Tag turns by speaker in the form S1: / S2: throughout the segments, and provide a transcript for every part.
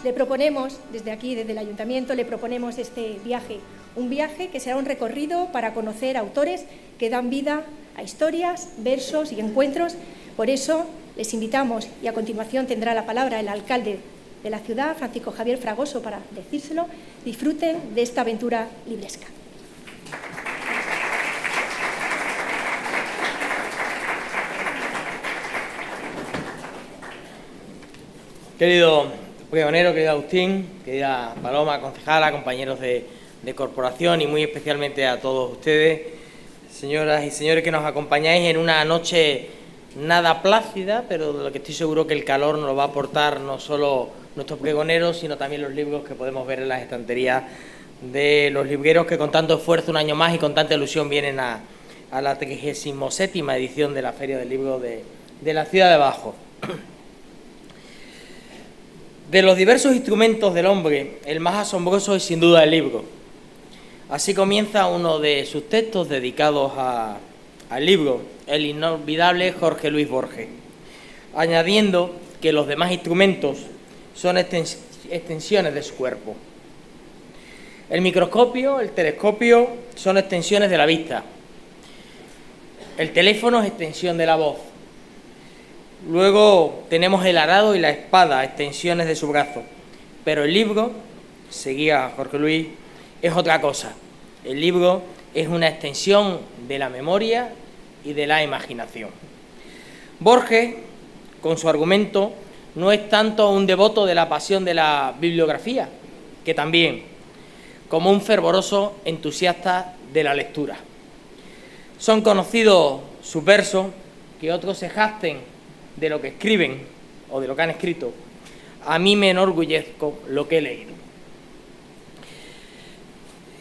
S1: Le proponemos, desde aquí, desde el Ayuntamiento, le proponemos este viaje, un viaje que será un recorrido para conocer autores que dan vida a historias, versos y encuentros. Por eso les invitamos, y a continuación tendrá la palabra el alcalde de la ciudad, Francisco Javier Fragoso, para decírselo. Disfruten de esta aventura libresca.
S2: Querido pregonero, querido Agustín, querida Paloma, concejala, compañeros de corporación y muy especialmente a todos ustedes, señoras y señores que nos acompañáis en una noche nada plácida, pero de lo que estoy seguro que el calor nos lo va a aportar no solo nuestros pregoneros, sino también los libros que podemos ver en las estanterías de los libreros que con tanto esfuerzo un año más y con tanta ilusión vienen a la 37ª edición de la Feria del Libro de la Ciudad de Bajo. De los diversos instrumentos del hombre, el más asombroso es sin duda el libro. Así comienza uno de sus textos dedicados al libro, el inolvidable Jorge Luis Borges, añadiendo que los demás instrumentos son extensiones de su cuerpo. El microscopio, el telescopio son extensiones de la vista. El teléfono es extensión de la voz. Luego tenemos el arado y la espada, extensiones de su brazo. Pero el libro, seguía Jorge Luis, es otra cosa. El libro es una extensión de la memoria y de la imaginación. Borges, con su argumento, no es tanto un devoto de la pasión de la bibliografía, que también, como un fervoroso entusiasta de la lectura. Son conocidos sus versos, que otros se jacten de lo que escriben o de lo que han escrito. A mí me enorgullezco lo que he leído.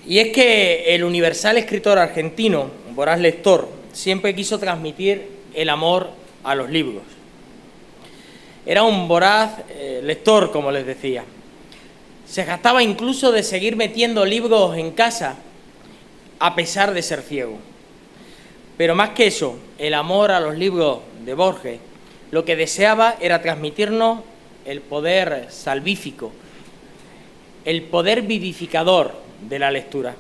S2: Y es que el universal escritor argentino, voraz lector, siempre quiso transmitir el amor a los libros. Era un voraz lector, como les decía. Se jactaba incluso de seguir metiendo libros en casa, a pesar de ser ciego. Pero más que eso, el amor a los libros de Borges, lo que deseaba era transmitirnos el poder salvífico, el poder vivificador de la lectura.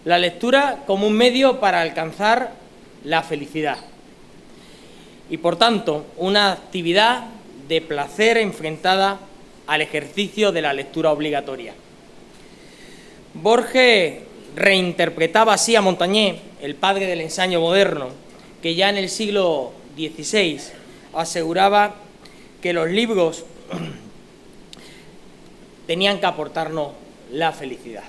S2: La lectura como un medio para alcanzar la felicidad y, por tanto, una actividad de placer enfrentada al ejercicio de la lectura obligatoria. Borges reinterpretaba así a Montaigne, el padre del ensayo moderno, que ya en el siglo XVI aseguraba que los libros tenían que aportarnos la felicidad.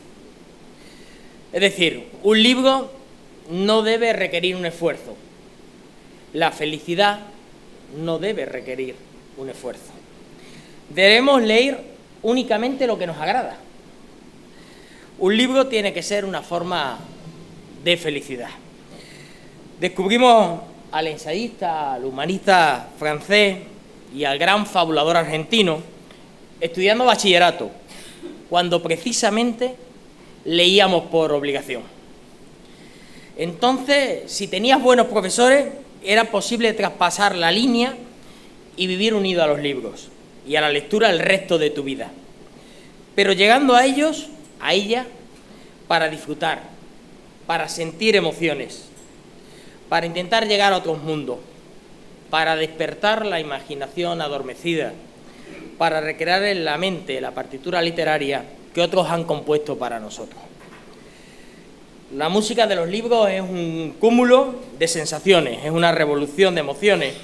S2: Es decir, un libro no debe requerir un esfuerzo. La felicidad no debe requerir un esfuerzo. Debemos leer únicamente lo que nos agrada. Un libro tiene que ser una forma de felicidad. Descubrimos al ensayista, al humanista francés y al gran fabulador argentino estudiando bachillerato, cuando precisamente leíamos por obligación. Entonces, si tenías buenos profesores, era posible traspasar la línea y vivir unido a los libros y a la lectura el resto de tu vida. Pero llegando a ellos, a ella, para disfrutar, para sentir emociones, para intentar llegar a otros mundos, para despertar la imaginación adormecida, para recrear en la mente la partitura literaria que otros han compuesto para nosotros. La música de los libros es un cúmulo de sensaciones, es una revolución de emociones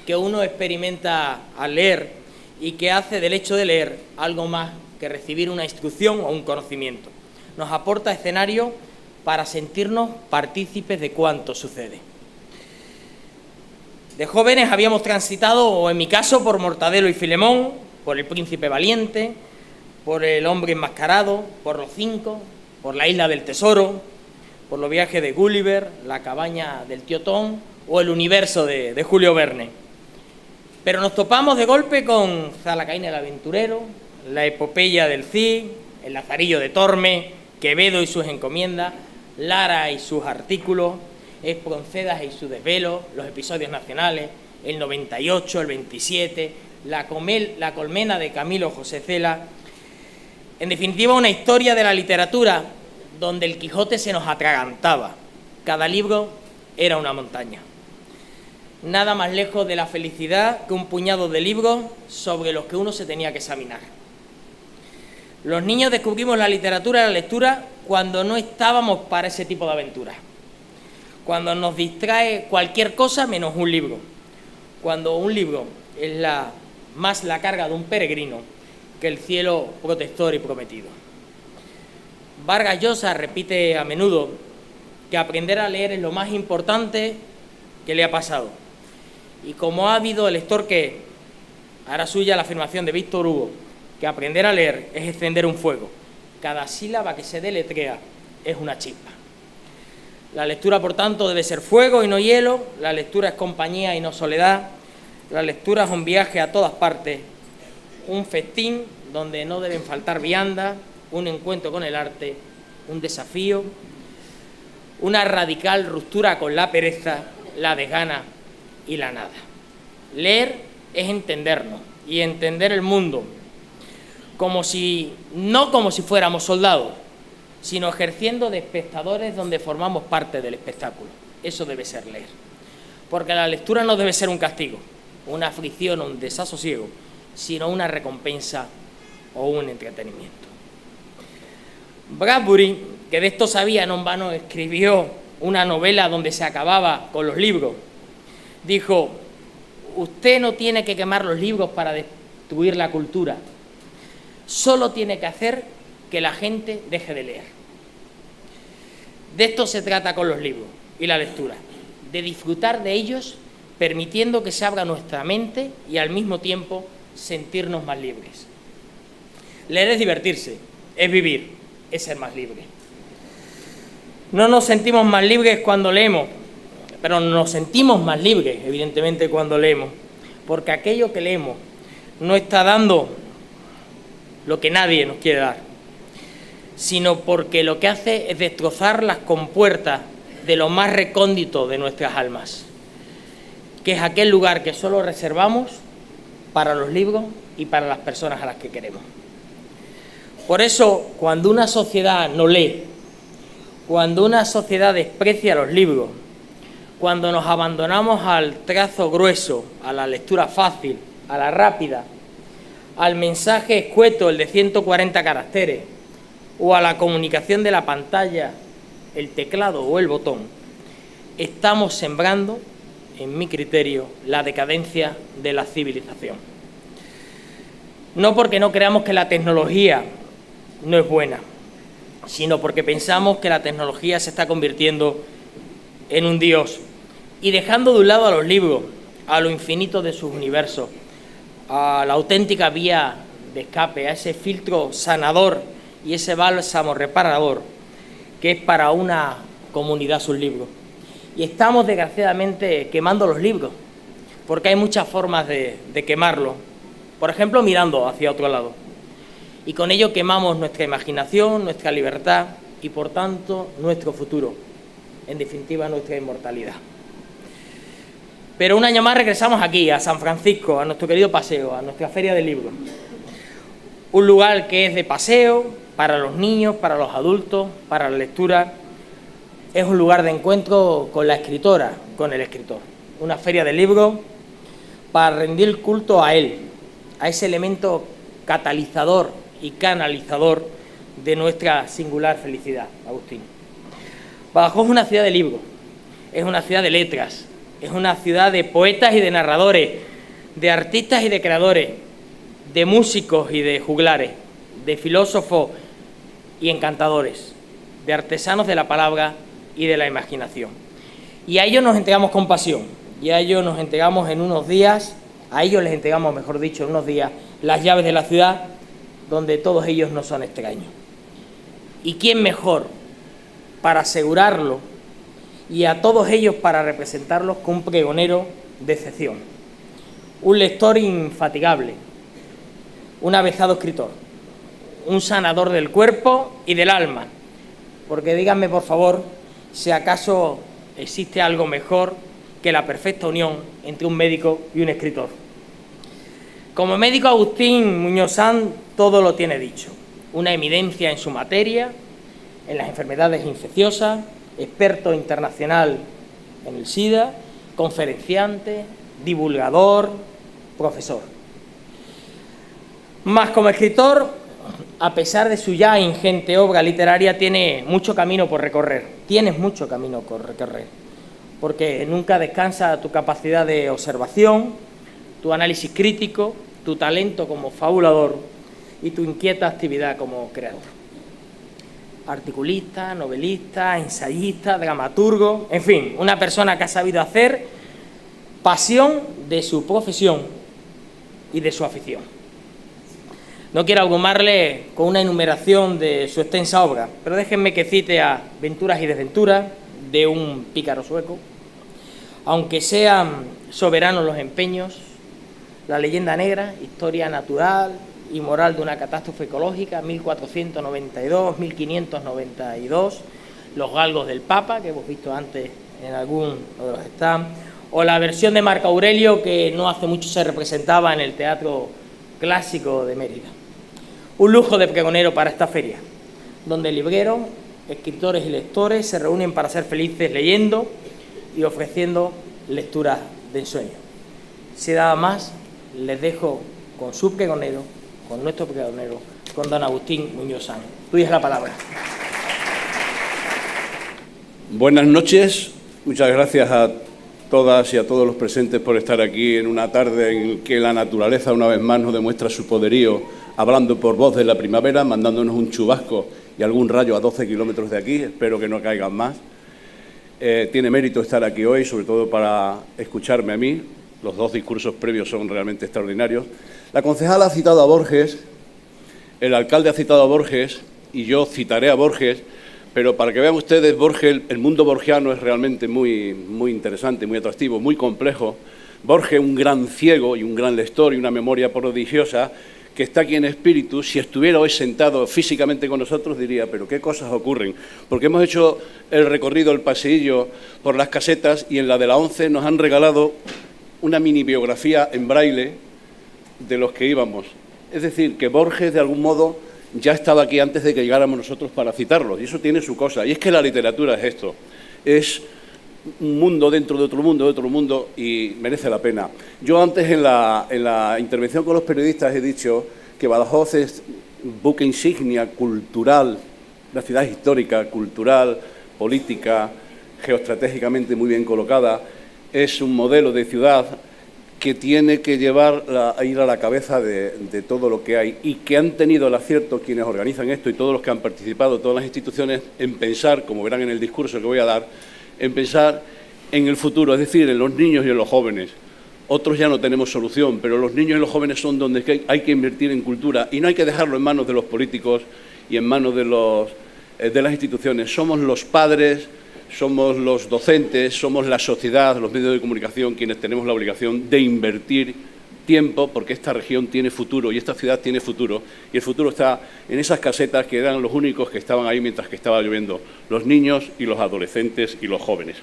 S2: que uno experimenta al leer y que hace del hecho de leer algo más que recibir una instrucción o un conocimiento. Nos aporta escenario para sentirnos partícipes de cuanto sucede. De jóvenes habíamos transitado, o en mi caso, por Mortadelo y Filemón, por El Príncipe Valiente, por El Hombre Enmascarado, por Los Cinco, por La Isla del Tesoro, por Los Viajes de Gulliver, La Cabaña del Tío Tom o El Universo de Julio Verne. Pero nos topamos de golpe con Zalacaín el Aventurero, La Epopeya del Cid, El Lazarillo de Tormes, Quevedo y sus encomiendas, Lara y sus artículos, Espronceda y sus desvelos, los episodios nacionales, el 98, el 27, La colmena de Camilo José Cela. En definitiva, una historia de la literatura donde el Quijote se nos atragantaba. Cada libro era una montaña. Nada más lejos de la felicidad que un puñado de libros sobre los que uno se tenía que examinar. Los niños descubrimos la literatura y la lectura cuando no estábamos para ese tipo de aventuras. Cuando nos distrae cualquier cosa menos un libro. Cuando un libro es más la carga de un peregrino que el cielo protector y prometido. Vargas Llosa repite a menudo que aprender a leer es lo más importante que le ha pasado. Y como ha habido el lector que hará suya la afirmación de Víctor Hugo, que aprender a leer es encender un fuego. Cada sílaba que se deletrea es una chispa. La lectura, por tanto, debe ser fuego y no hielo. La lectura es compañía y no soledad. La lectura es un viaje a todas partes, un festín donde no deben faltar viandas, un encuentro con el arte, un desafío, una radical ruptura con la pereza, la desgana y la nada. Leer es entendernos y entender el mundo no como si fuéramos soldados, sino ejerciendo de espectadores donde formamos parte del espectáculo. Eso debe ser leer. Porque la lectura no debe ser un castigo, una aflicción o un desasosiego, sino una recompensa o un entretenimiento. Bradbury, que de esto sabía, no en vano escribió una novela donde se acababa con los libros. Dijo: usted no tiene que quemar los libros para destruir la cultura, solo tiene que hacer que la gente deje de leer. De esto se trata con los libros y la lectura, de disfrutar de ellos, permitiendo que se abra nuestra mente y al mismo tiempo sentirnos más libres. Leer es divertirse, es vivir, es ser más libre. No nos sentimos más libres cuando leemos, pero nos sentimos más libres, evidentemente, cuando leemos, porque aquello que leemos no está dando lo que nadie nos quiere dar, sino porque lo que hace es destrozar las compuertas de lo más recóndito de nuestras almas, que es aquel lugar que solo reservamos para los libros y para las personas a las que queremos. Por eso, cuando una sociedad no lee, cuando una sociedad desprecia los libros, cuando nos abandonamos al trazo grueso, a la lectura fácil, a la rápida, al mensaje escueto, el de 140 caracteres, o a la comunicación de la pantalla, el teclado o el botón, estamos sembrando, en mi criterio, la decadencia de la civilización. No porque no creamos que la tecnología no es buena, sino porque pensamos que la tecnología se está convirtiendo en un dios y dejando de un lado a los libros, a lo infinito de sus universos, a la auténtica vía de escape, a ese filtro sanador y ese bálsamo reparador que es para una comunidad sus libros. Y estamos desgraciadamente quemando los libros, porque hay muchas formas de quemarlos. Por ejemplo, mirando hacia otro lado. Y con ello quemamos nuestra imaginación, nuestra libertad y, por tanto, nuestro futuro. En definitiva, nuestra inmortalidad. Pero un año más regresamos aquí, a San Francisco, a nuestro querido paseo, a nuestra feria del libro. Un lugar que es de paseo para los niños, para los adultos, para la lectura. Es un lugar de encuentro con la escritora, con el escritor. Una feria del libro para rendir culto a él, a ese elemento catalizador y canalizador de nuestra singular felicidad, Agustín. Badajoz es una ciudad de libros, es una ciudad de letras, es una ciudad de poetas y de narradores, de artistas y de creadores, de músicos y de juglares, de filósofos y encantadores, de artesanos de la palabra y de la imaginación. Y a ellos nos entregamos con pasión, y a ellos nos entregamos en unos días, a ellos les entregamos, mejor dicho, en unos días, las llaves de la ciudad, donde todos ellos no son extraños. ¿Y quién mejor para asegurarlo y a todos ellos para representarlos que un pregonero de excepción? Un lector infatigable, un avezado escritor, un sanador del cuerpo y del alma, porque díganme, por favor, si acaso existe algo mejor que la perfecta unión entre un médico y un escritor. Como médico, Agustín Muñoz Sanz todo lo tiene dicho. Una eminencia en su materia, en las enfermedades infecciosas, experto internacional en el SIDA, conferenciante, divulgador, profesor. Más como escritor, a pesar de su ya ingente obra literaria, tiene mucho camino por recorrer. Tienes mucho camino por recorrer, porque nunca descansa tu capacidad de observación, tu análisis crítico, tu talento como fabulador y tu inquieta actividad como creador. Articulista, novelista, ensayista, dramaturgo, en fin, una persona que ha sabido hacer pasión de su profesión y de su afición. No quiero abrumarle con una enumeración de su extensa obra, pero déjenme que cite a Venturas y Desventuras, de un pícaro sueco, Aunque sean soberanos los empeños, La leyenda negra, historia natural y moral de una catástrofe ecológica, 1492-1592, Los galgos del Papa, que hemos visto antes en alguno de los stands, o la versión de Marco Aurelio, que no hace mucho se representaba en el Teatro Clásico de Mérida. Un lujo de pregonero para esta feria, donde libreros, escritores y lectores se reúnen para ser felices leyendo y ofreciendo lecturas de ensueño. Si nada más, les dejo con su pregonero, con nuestro pregonero, con don Agustín Muñoz Sanz. Tuya es la palabra.
S3: Buenas noches, muchas gracias a todas y a todos los presentes por estar aquí en una tarde en que la naturaleza una vez más nos demuestra su poderío, hablando por voz de la primavera, mandándonos un chubasco y algún rayo a 12 kilómetros de aquí, espero que no caigan más. Tiene mérito estar aquí hoy, sobre todo para escucharme a mí. Los dos discursos previos son realmente extraordinarios. La concejala ha citado a Borges, el alcalde ha citado a Borges y yo citaré a Borges, pero para que vean ustedes, Borges, el mundo borgiano es realmente muy interesante, muy atractivo, muy complejo. Borges, un gran ciego y un gran lector y una memoria prodigiosa, que está aquí en espíritu. Si estuviera hoy sentado físicamente con nosotros diría, pero qué cosas ocurren, porque hemos hecho el recorrido, el paseillo por las casetas y en la de la 11 nos han regalado una mini biografía en braille de los que íbamos. Es decir, que Borges de algún modo ya estaba aquí antes de que llegáramos nosotros para citarlos, y eso tiene su cosa. Y es que la literatura es esto, es un mundo dentro de otro mundo, y merece la pena. Yo antes en la intervención con los periodistas he dicho que Badajoz es buque insignia cultural, una ciudad histórica, cultural, política, geoestratégicamente muy bien colocada. Es un modelo de ciudad que tiene que llevar a ir a la cabeza de todo lo que hay, y que han tenido el acierto quienes organizan esto y todos los que han participado, todas las instituciones, en pensar, como verán en el discurso que voy a dar, en pensar en el futuro, es decir, en los niños y en los jóvenes. Otros ya no tenemos solución, pero los niños y los jóvenes son donde hay que invertir en cultura, y no hay que dejarlo en manos de los políticos y en manos de las instituciones. Somos los padres, somos los docentes, somos la sociedad, los medios de comunicación, quienes tenemos la obligación de invertir tiempo, porque esta región tiene futuro y esta ciudad tiene futuro, y el futuro está en esas casetas que eran los únicos que estaban ahí mientras que estaba lloviendo, los niños y los adolescentes y los jóvenes.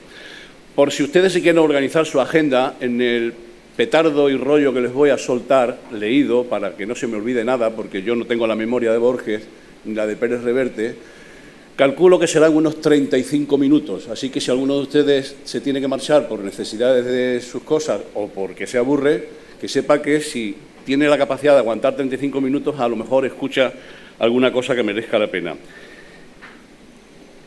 S3: Por si ustedes se quieren organizar su agenda, en el petardo y rollo que les voy a soltar, leído, para que no se me olvide nada, porque yo no tengo la memoria de Borges ni la de Pérez Reverte, calculo que serán unos 35 minutos, así que si alguno de ustedes se tiene que marchar por necesidades de sus cosas o porque se aburre, que sepa que si tiene la capacidad de aguantar 35 minutos, a lo mejor escucha alguna cosa que merezca la pena.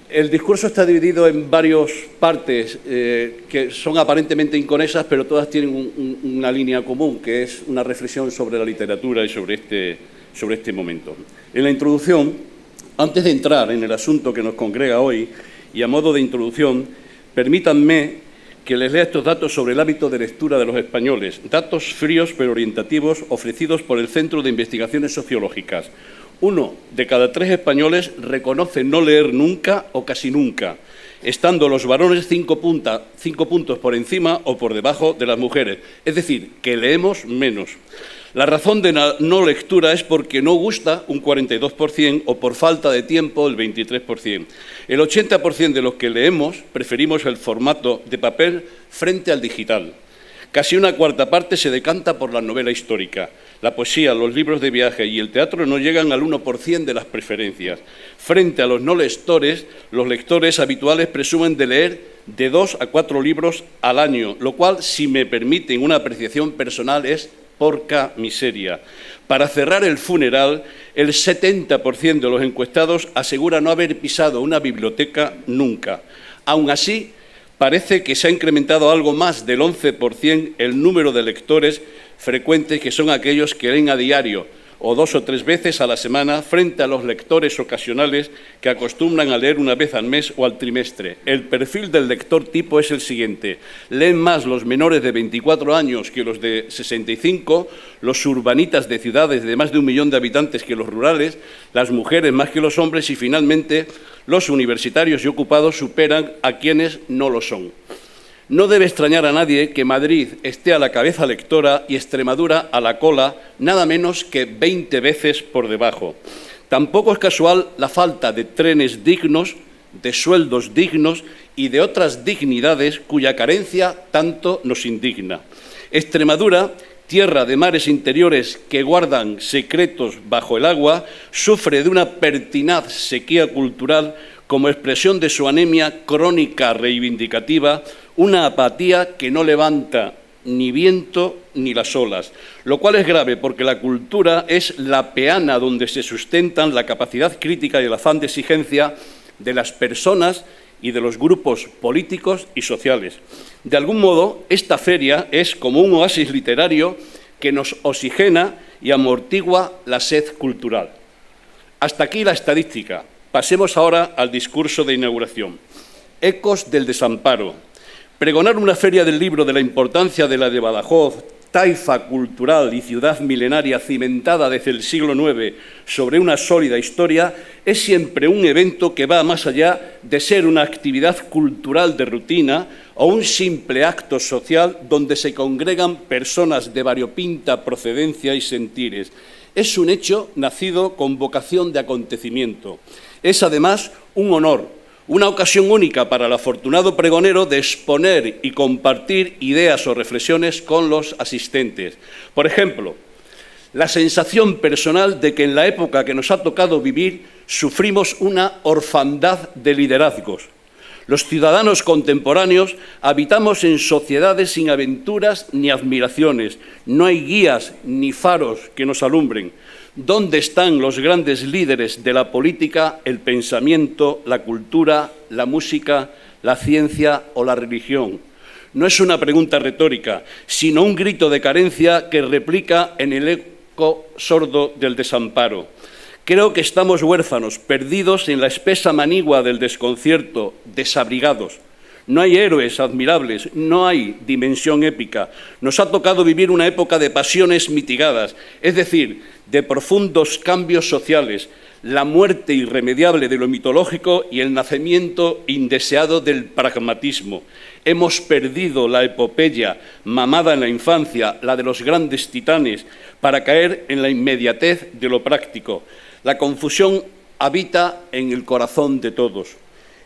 S3: El discurso está dividido en varias partes que son aparentemente inconexas, pero todas tienen una línea común, que es una reflexión sobre la literatura y sobre este momento. En la introducción, antes de entrar en el asunto que nos congrega hoy, y a modo de introducción, permítanme que les lea estos datos sobre el hábito de lectura de los españoles, datos fríos pero orientativos ofrecidos por el Centro de Investigaciones Sociológicas. 1 de cada 3 españoles reconoce no leer nunca o casi nunca, estando los varones 5 puntos por encima o por debajo de las mujeres, es decir, que leemos menos. La razón de la no lectura es porque no gusta, un 42%, o por falta de tiempo, el 23%. El 80% de los que leemos preferimos el formato de papel frente al digital. Casi una cuarta parte se decanta por la novela histórica. La poesía, los libros de viaje y el teatro no llegan al 1% de las preferencias. Frente a los no lectores, los lectores habituales presumen de leer de 2 a 4 libros al año, lo cual, si me permiten una apreciación personal, es porca miseria. Para cerrar el funeral, el 70% de los encuestados asegura no haber pisado una biblioteca nunca. Aún así, parece que se ha incrementado algo más del 11% el número de lectores frecuentes, que son aquellos que leen a diario o 2 o 3 veces a la semana, frente a los lectores ocasionales que acostumbran a leer una vez al mes o al trimestre. El perfil del lector tipo es el siguiente: leen más los menores de 24 años que los de 65, los urbanitas de ciudades de más de 1 millón de habitantes que los rurales, las mujeres más que los hombres y, finalmente, los universitarios y ocupados superan a quienes no lo son. No debe extrañar a nadie que Madrid esté a la cabeza lectora y Extremadura a la cola, nada menos que 20 veces por debajo. Tampoco es casual la falta de trenes dignos, de sueldos dignos y de otras dignidades cuya carencia tanto nos indigna. Extremadura, tierra de mares interiores que guardan secretos bajo el agua, sufre de una pertinaz sequía cultural como expresión de su anemia crónica reivindicativa, una apatía que no levanta ni viento ni las olas, lo cual es grave porque la cultura es la peana donde se sustentan la capacidad crítica y el afán de exigencia de las personas y de los grupos políticos y sociales. De algún modo, esta feria es como un oasis literario que nos oxigena y amortigua la sed cultural. Hasta aquí la estadística. Pasemos ahora al discurso de inauguración. Ecos del desamparo. Pregonar una feria del libro de la importancia de la de Badajoz, taifa cultural y ciudad milenaria cimentada desde el siglo IX sobre una sólida historia, es siempre un evento que va más allá de ser una actividad cultural de rutina o un simple acto social donde se congregan personas de variopinta procedencia y sentires. Es un hecho nacido con vocación de acontecimiento. Es además un honor, una ocasión única para el afortunado pregonero de exponer y compartir ideas o reflexiones con los asistentes. Por ejemplo, la sensación personal de que en la época que nos ha tocado vivir sufrimos una orfandad de liderazgos. Los ciudadanos contemporáneos habitamos en sociedades sin aventuras ni admiraciones. No hay guías ni faros que nos alumbren. ¿Dónde están los grandes líderes de la política, el pensamiento, la cultura, la música, la ciencia o la religión? No es una pregunta retórica, sino un grito de carencia que replica en el eco sordo del desamparo. Creo que estamos huérfanos, perdidos en la espesa manigua del desconcierto, desabrigados. No hay héroes admirables, no hay dimensión épica. Nos ha tocado vivir una época de pasiones mitigadas, es decir, de profundos cambios sociales, la muerte irremediable de lo mitológico y el nacimiento indeseado del pragmatismo. Hemos perdido la epopeya mamada en la infancia, la de los grandes titanes, para caer en la inmediatez de lo práctico. La confusión habita en el corazón de todos.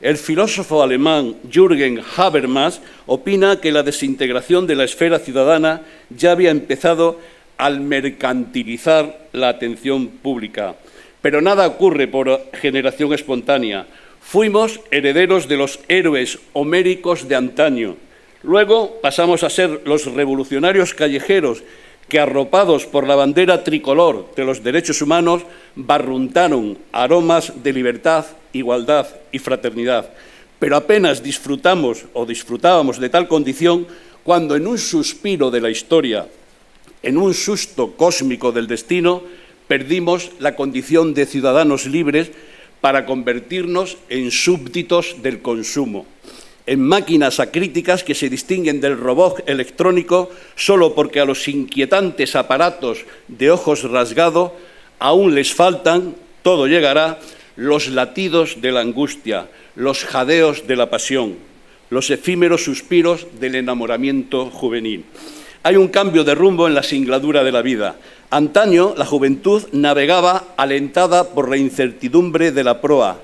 S3: El filósofo alemán Jürgen Habermas opina que la desintegración de la esfera ciudadana ya había empezado al mercantilizar la atención pública. Pero nada ocurre por generación espontánea. Fuimos herederos de los héroes homéricos de antaño. Luego pasamos a ser los revolucionarios callejeros que, arropados por la bandera tricolor de los derechos humanos, barruntaron aromas de libertad, igualdad y fraternidad. Pero apenas disfrutábamos de tal condición cuando, en un suspiro de la historia, en un susto cósmico del destino, perdimos la condición de ciudadanos libres para convertirnos en súbditos del consumo, en máquinas acríticas que se distinguen del robot electrónico solo porque a los inquietantes aparatos de ojos rasgados aún les faltan, todo llegará, los latidos de la angustia, los jadeos de la pasión, los efímeros suspiros del enamoramiento juvenil. Hay un cambio de rumbo en la singladura de la vida. Antaño la juventud navegaba alentada por la incertidumbre de la proa.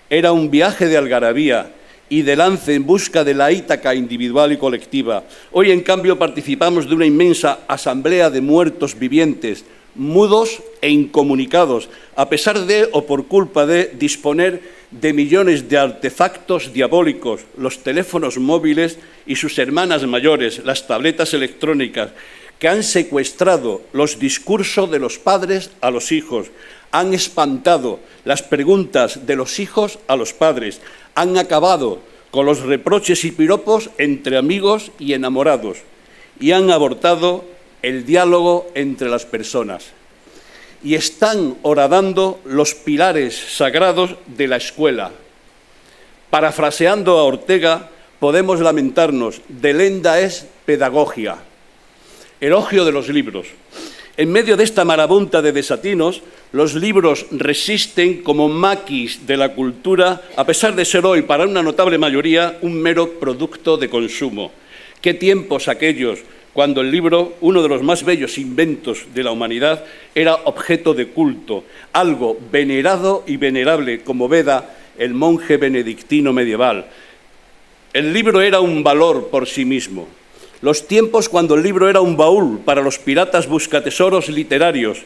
S3: Era un viaje de algarabía y de lance en busca de la Ítaca individual y colectiva. Hoy, en cambio, participamos de una inmensa asamblea de muertos vivientes, mudos e incomunicados, a pesar de o por culpa de disponer de millones de artefactos diabólicos, los teléfonos móviles y sus hermanas mayores, las tabletas electrónicas, que han secuestrado los discursos de los padres a los hijos, han espantado las preguntas de los hijos a los padres, han acabado con los reproches y piropos entre amigos y enamorados y han abortado el diálogo entre las personas. Y están horadando los pilares sagrados de la escuela. Parafraseando a Ortega, podemos lamentarnos, delenda es pedagogia. Elogio de los libros. En medio de esta marabunta de desatinos, los libros resisten como maquis de la cultura, a pesar de ser hoy, para una notable mayoría, un mero producto de consumo. ¿Qué tiempos aquellos cuando el libro, uno de los más bellos inventos de la humanidad, era objeto de culto, algo venerado y venerable, como veda el monje benedictino medieval? El libro era un valor por sí mismo. Los tiempos cuando el libro era un baúl para los piratas buscatesoros literarios,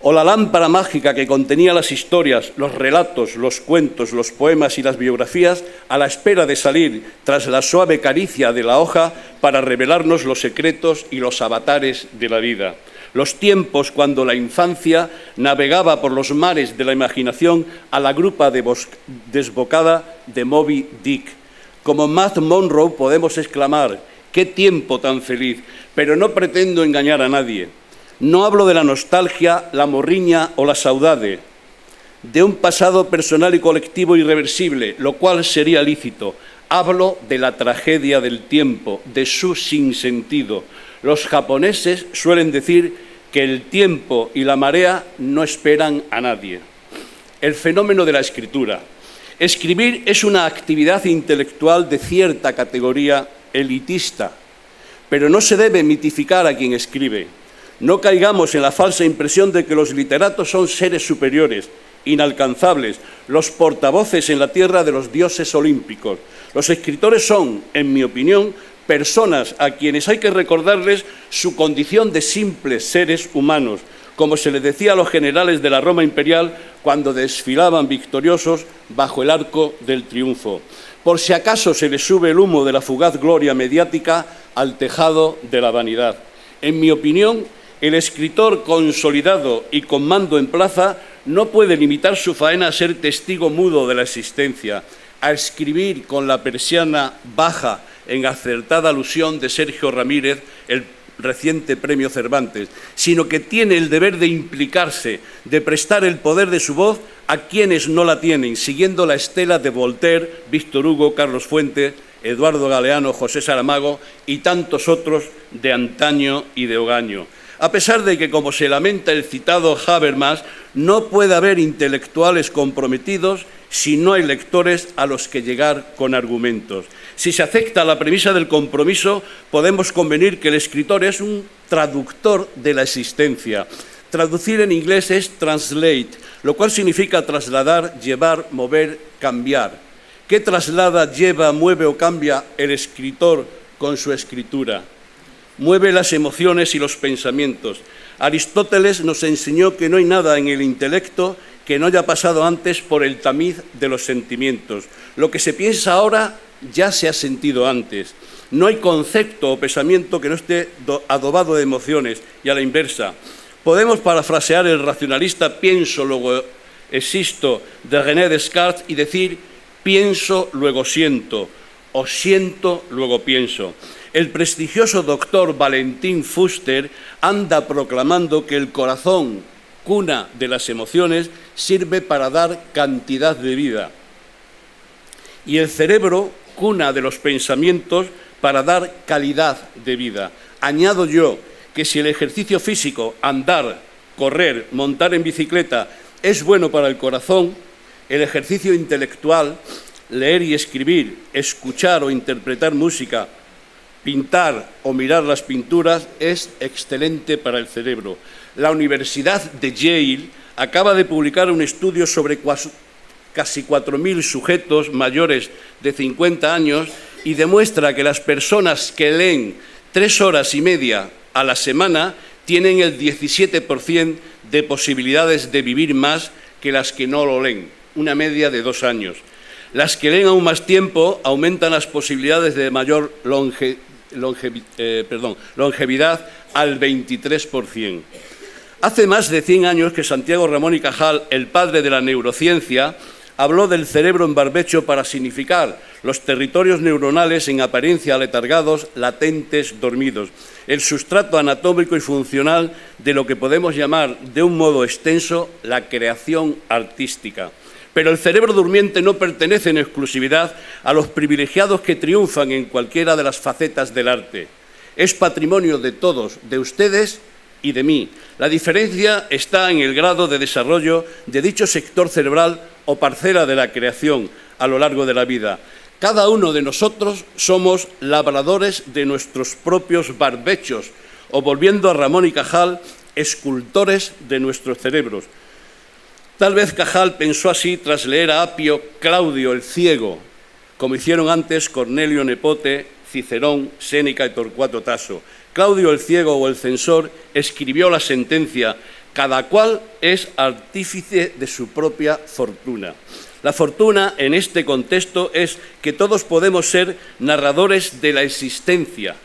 S3: o la lámpara mágica que contenía las historias, los relatos, los cuentos, los poemas y las biografías, a la espera de salir tras la suave caricia de la hoja para revelarnos los secretos y los avatares de la vida. Los tiempos cuando la infancia navegaba por los mares de la imaginación a la grupa desbocada de Moby Dick. Como Matt Monroe podemos exclamar: ¡qué tiempo tan feliz! Pero no pretendo engañar a nadie. No hablo de la nostalgia, la morriña o la saudade, de un pasado personal y colectivo irreversible, lo cual sería lícito. Hablo de la tragedia del tiempo, de su sinsentido. Los japoneses suelen decir que el tiempo y la marea no esperan a nadie. El fenómeno de la escritura. Escribir es una actividad intelectual de cierta categoría elitista, pero no se debe mitificar a quien escribe. No caigamos en la falsa impresión de que los literatos son seres superiores, inalcanzables, los portavoces en la tierra de los dioses olímpicos. Los escritores son, en mi opinión, personas a quienes hay que recordarles su condición de simples seres humanos, como se les decía a los generales de la Roma imperial cuando desfilaban victoriosos bajo el arco del triunfo. Por si acaso se les sube el humo de la fugaz gloria mediática al tejado de la vanidad. En mi opinión, el escritor consolidado y con mando en plaza no puede limitar su faena a ser testigo mudo de la existencia, a escribir con la persiana baja, en acertada alusión de Sergio Ramírez, el reciente premio Cervantes, sino que tiene el deber de implicarse, de prestar el poder de su voz a quienes no la tienen, siguiendo la estela de Voltaire, Víctor Hugo, Carlos Fuentes, Eduardo Galeano, José Saramago y tantos otros de antaño y de hogaño. A pesar de que, como se lamenta el citado Habermas, no puede haber intelectuales comprometidos si no hay lectores a los que llegar con argumentos. Si se acepta la premisa del compromiso, podemos convenir que el escritor es un traductor de la existencia. Traducir en inglés es translate, lo cual significa trasladar, llevar, mover, cambiar. ¿Qué traslada, lleva, mueve o cambia el escritor con su escritura? Mueve las emociones y los pensamientos. Aristóteles nos enseñó que no hay nada en el intelecto que no haya pasado antes por el tamiz de los sentimientos. Lo que se piensa ahora ya se ha sentido antes. No hay concepto o pensamiento que no esté adobado de emociones, y a la inversa. Podemos parafrasear el racionalista pienso, luego existo de René Descartes y decir pienso, luego siento, o siento, luego pienso. El prestigioso doctor Valentín Fuster anda proclamando que el corazón, cuna de las emociones, sirve para dar cantidad de vida y el cerebro, cuna de los pensamientos, para dar calidad de vida. Añado yo que si el ejercicio físico, andar, correr, montar en bicicleta, es bueno para el corazón, el ejercicio intelectual, leer y escribir, escuchar o interpretar música, pintar o mirar las pinturas, es excelente para el cerebro. La Universidad de Yale acaba de publicar un estudio sobre casi 4.000 sujetos mayores de 50 años y demuestra que las personas que leen 3 horas y media a la semana tienen el 17% de posibilidades de vivir más que las que no lo leen, una media de 2 años. Las que leen aún más tiempo aumentan las posibilidades de mayor longevidad al 23%. Hace más de 100 años que Santiago Ramón y Cajal, el padre de la neurociencia, habló del cerebro en barbecho para significar los territorios neuronales en apariencia aletargados, latentes, dormidos, el sustrato anatómico y funcional de lo que podemos llamar de un modo extenso la creación artística. Pero el cerebro durmiente no pertenece en exclusividad a los privilegiados que triunfan en cualquiera de las facetas del arte. Es patrimonio de todos, de ustedes y de mí. La diferencia está en el grado de desarrollo de dicho sector cerebral o parcela de la creación a lo largo de la vida. Cada uno de nosotros somos labradores de nuestros propios barbechos o, volviendo a Ramón y Cajal, escultores de nuestros cerebros. Tal vez Cajal pensó así tras leer a Apio Claudio el Ciego, como hicieron antes Cornelio Nepote, Cicerón, Séneca y Torcuato Tasso. Claudio el Ciego o el Censor escribió la sentencia: cada cual es artífice de su propia fortuna. La fortuna en este contexto es que todos podemos ser narradores de la existencia,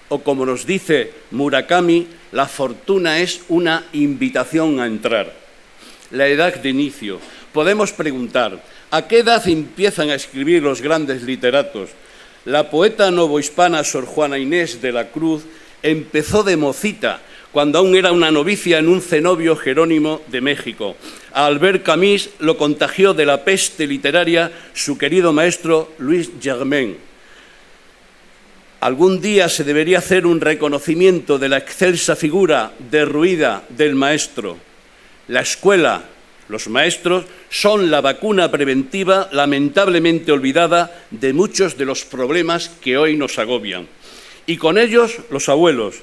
S3: o como nos dice Murakami, la fortuna es una invitación a entrar. La edad de inicio. Podemos preguntar, ¿a qué edad empiezan a escribir los grandes literatos? La poeta novohispana Sor Juana Inés de la Cruz empezó de mocita, cuando aún era una novicia en un cenobio jerónimo de México. A Albert Camus lo contagió de la peste literaria su querido maestro Louis Germain. Algún día se debería hacer un reconocimiento de la excelsa figura derruida del maestro. La escuela, los maestros, son la vacuna preventiva lamentablemente olvidada de muchos de los problemas que hoy nos agobian. Y con ellos los abuelos.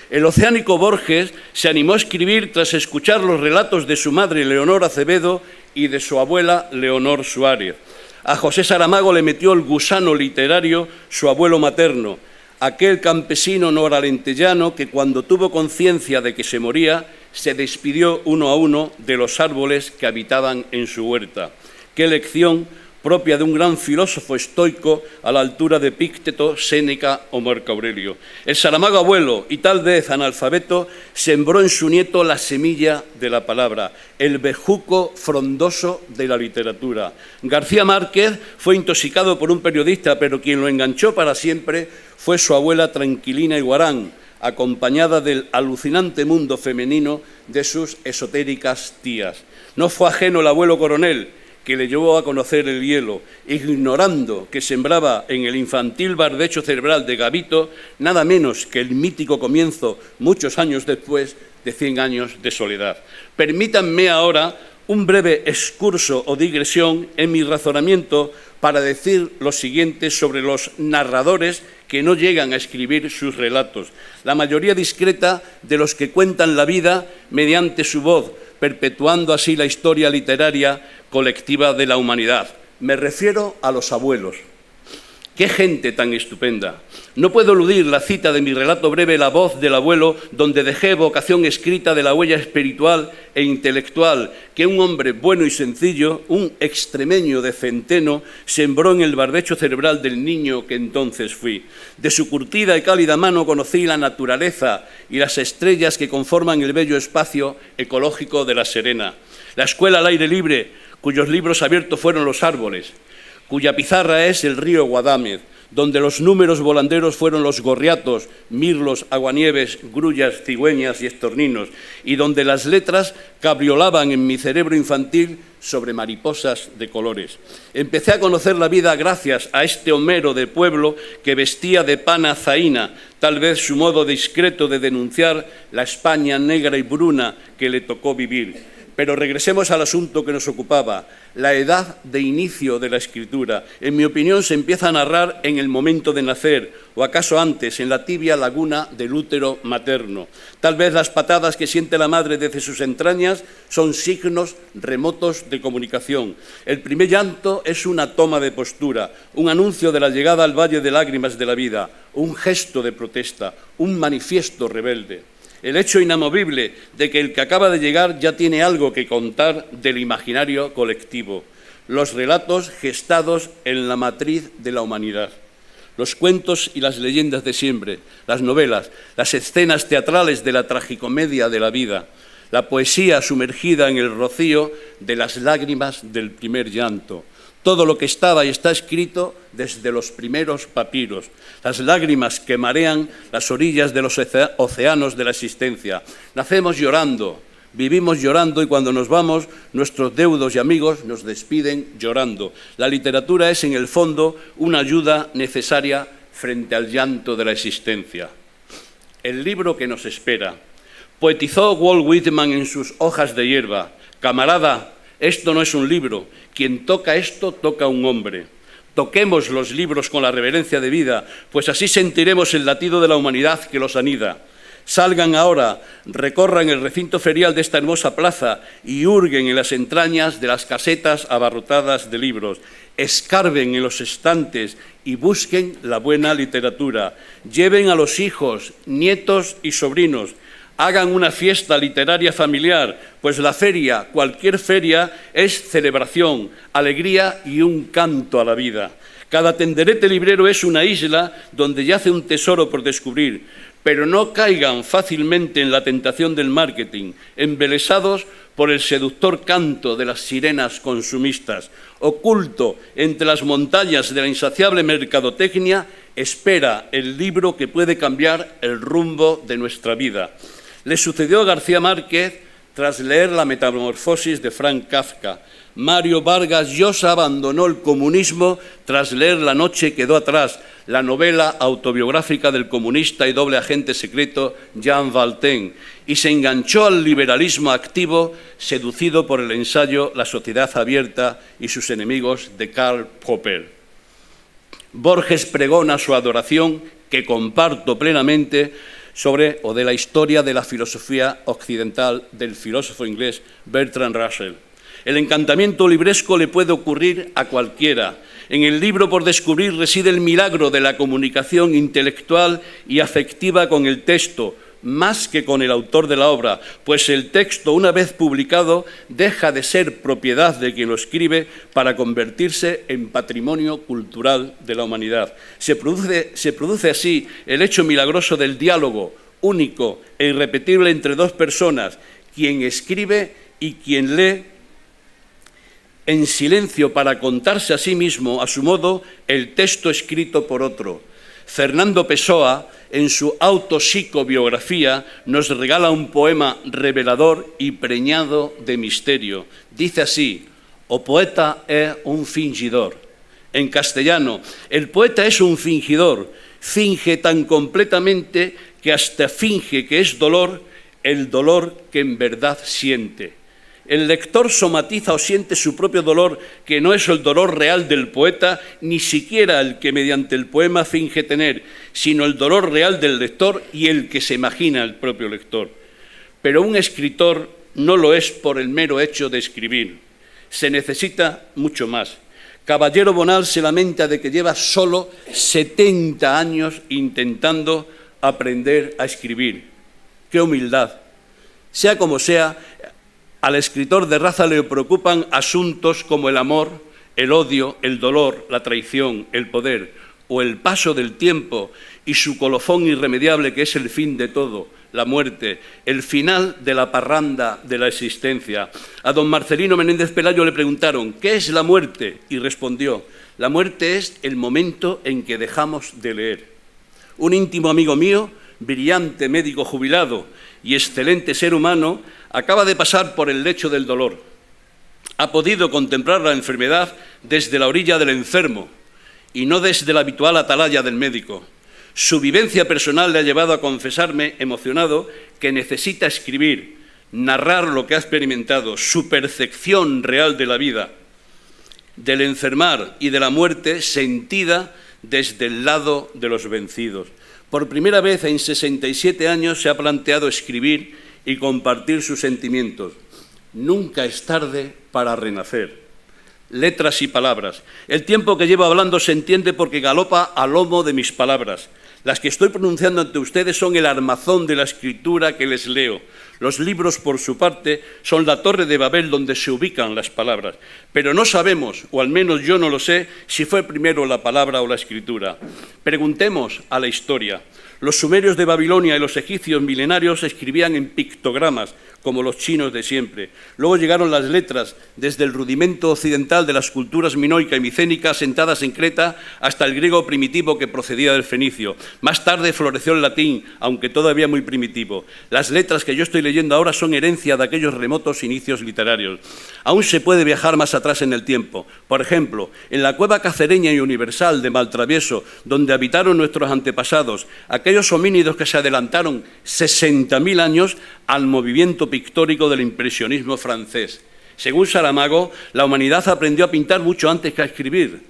S3: El oceánico Borges se animó a escribir tras escuchar los relatos de su madre Leonor Acevedo y de su abuela Leonor Suárez. A José Saramago le metió el gusano literario su abuelo materno, aquel campesino noralentellano que cuando tuvo conciencia de que se moría, se despidió uno a uno de los árboles que habitaban en su huerta. Qué lección propia de un gran filósofo estoico a la altura de Epícteto, Séneca o Marco Aurelio. El Saramago abuelo, y tal vez analfabeto, sembró en su nieto la semilla de la palabra, el bejuco frondoso de la literatura. García Márquez fue intoxicado por un periodista, pero quien lo enganchó para siempre fue su abuela Tranquilina Iguarán, acompañada del alucinante mundo femenino de sus esotéricas tías. No fue ajeno el abuelo Coronel, que le llevó a conocer el hielo, ignorando que sembraba en el infantil barbecho cerebral de Gavito nada menos que el mítico comienzo, muchos años después, de 100 años de soledad. Permítanme ahora un breve excurso o digresión en mi razonamiento para decir lo siguiente sobre los narradores que no llegan a escribir sus relatos, la mayoría discreta de los que cuentan la vida mediante su voz, perpetuando así la historia literaria colectiva de la humanidad. Me refiero a los abuelos. ¡Qué gente tan estupenda! No puedo eludir la cita de mi relato breve La voz del abuelo, donde dejé vocación escrita de la huella espiritual e intelectual que un hombre bueno y sencillo, un extremeño de Centeno, sembró en el barbecho cerebral del niño que entonces fui. De su curtida y cálida mano conocí la naturaleza y las estrellas que conforman el bello espacio ecológico de La Serena. La escuela al aire libre, cuyos libros abiertos fueron los árboles, cuya pizarra es el río Guadámez, donde los números volanderos fueron los gorriatos, mirlos, aguanieves, grullas, cigüeñas y estorninos, y donde las letras cabriolaban en mi cerebro infantil sobre mariposas de colores. Empecé a conocer la vida gracias a este Homero de pueblo que vestía de pana zaina, tal vez su modo discreto de denunciar la España negra y bruna que le tocó vivir. Pero regresemos al asunto que nos ocupaba, la edad de inicio de la escritura. En mi opinión, se empieza a narrar en el momento de nacer, o acaso antes, en la tibia laguna del útero materno. Tal vez las patadas que siente la madre desde sus entrañas son signos remotos de comunicación. El primer llanto es una toma de postura, un anuncio de la llegada al valle de lágrimas de la vida, un gesto de protesta, un manifiesto rebelde. El hecho inamovible de que el que acaba de llegar ya tiene algo que contar del imaginario colectivo. Los relatos gestados en la matriz de la humanidad. Los cuentos y las leyendas de siempre, las novelas, las escenas teatrales de la tragicomedia de la vida, la poesía sumergida en el rocío de las lágrimas del primer llanto. Todo lo que estaba y está escrito desde los primeros papiros, las lágrimas que marean las orillas de los océanos de la existencia. Nacemos llorando, vivimos llorando y cuando nos vamos, nuestros deudos y amigos nos despiden llorando. La literatura es, en el fondo, una ayuda necesaria frente al llanto de la existencia. El libro que nos espera. Poetizó Walt Whitman en sus Hojas de hierba. Camarada, esto no es un libro. Quien toca esto, toca un hombre. Toquemos los libros con la reverencia debida, pues así sentiremos el latido de la humanidad que los anida. Salgan ahora, recorran el recinto ferial de esta hermosa plaza y hurguen en las entrañas de las casetas abarrotadas de libros. Escarben en los estantes y busquen la buena literatura. Lleven a los hijos, nietos y sobrinos. Hagan una fiesta literaria familiar, pues la feria, cualquier feria, es celebración, alegría y un canto a la vida. Cada tenderete librero es una isla donde yace un tesoro por descubrir, pero no caigan fácilmente en la tentación del marketing, embelesados por el seductor canto de las sirenas consumistas. Oculto entre las montañas de la insaciable mercadotecnia, espera el libro que puede cambiar el rumbo de nuestra vida. Le sucedió a García Márquez tras leer La Metamorfosis de Franz Kafka. Mario Vargas Llosa abandonó el comunismo tras leer La noche quedó atrás, la novela autobiográfica del comunista y doble agente secreto Jean Valjean, y se enganchó al liberalismo activo, seducido por el ensayo La sociedad abierta y sus enemigos de Karl Popper. Borges pregona su adoración, que comparto plenamente, de la historia de la filosofía occidental del filósofo inglés Bertrand Russell. El encantamiento libresco le puede ocurrir a cualquiera. En el libro por descubrir reside el milagro de la comunicación intelectual y afectiva con el texto, más que con el autor de la obra, pues el texto, una vez publicado, deja de ser propiedad de quien lo escribe para convertirse en patrimonio cultural de la humanidad. Se produce así el hecho milagroso del diálogo, único e irrepetible entre dos personas, quien escribe y quien lee, en silencio para contarse a sí mismo, a su modo, el texto escrito por otro. Fernando Pessoa, en su autopsicobiografía, nos regala un poema revelador y preñado de misterio. Dice así: o poeta es un fingidor. En castellano, el poeta es un fingidor, finge tan completamente que hasta finge que es dolor el dolor que en verdad siente. El lector somatiza o siente su propio dolor, que no es el dolor real del poeta, ni siquiera el que mediante el poema finge tener, sino el dolor real del lector y el que se imagina el propio lector. Pero un escritor no lo es por el mero hecho de escribir. Se necesita mucho más. Caballero Bonal se lamenta de que lleva solo 70 años intentando aprender a escribir. ¡Qué humildad! Sea como sea, al escritor de raza le preocupan asuntos como el amor, el odio, el dolor, la traición, el poder o el paso del tiempo y su colofón irremediable que es el fin de todo, la muerte, el final de la parranda de la existencia. A don Marcelino Menéndez Pelayo le preguntaron ¿qué es la muerte? Y respondió: la muerte es el momento en que dejamos de leer. Un íntimo amigo mío, brillante médico jubilado y excelente ser humano, acaba de pasar por el lecho del dolor. Ha podido contemplar la enfermedad desde la orilla del enfermo y no desde la habitual atalaya del médico. Su vivencia personal le ha llevado a confesarme, emocionado, que necesita escribir, narrar lo que ha experimentado, su percepción real de la vida, del enfermar y de la muerte sentida desde el lado de los vencidos. Por primera vez en 67 años se ha planteado escribir y compartir sus sentimientos. Nunca es tarde para renacer. Letras y palabras. El tiempo que llevo hablando se entiende porque galopa al lomo de mis palabras. Las que estoy pronunciando ante ustedes son el armazón de la escritura que les leo. Los libros, por su parte, son la torre de Babel donde se ubican las palabras. Pero no sabemos, o al menos yo no lo sé, si fue primero la palabra o la escritura. Preguntemos a la historia. Los sumerios de Babilonia y los egipcios milenarios escribían en pictogramas, como los chinos de siempre. Luego llegaron las letras, desde el rudimento occidental de las culturas minoica y micénica asentadas en Creta hasta el griego primitivo que procedía del fenicio. Más tarde floreció el latín, aunque todavía muy primitivo. Las letras que yo estoy leyendo ahora son herencia de aquellos remotos inicios literarios. Aún se puede viajar más atrás en el tiempo. Por ejemplo, en la cueva cacereña y universal de Maltravieso, donde habitaron nuestros antepasados, aquellos homínidos que se adelantaron 60.000 años al movimiento pictórico del impresionismo francés. Según Saramago, la humanidad aprendió a pintar mucho antes que a escribir.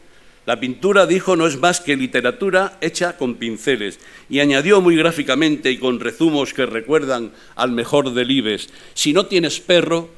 S3: La pintura, dijo, no es más que literatura hecha con pinceles, y añadió muy gráficamente y con rezumos que recuerdan al mejor Delibes: si no tienes perro,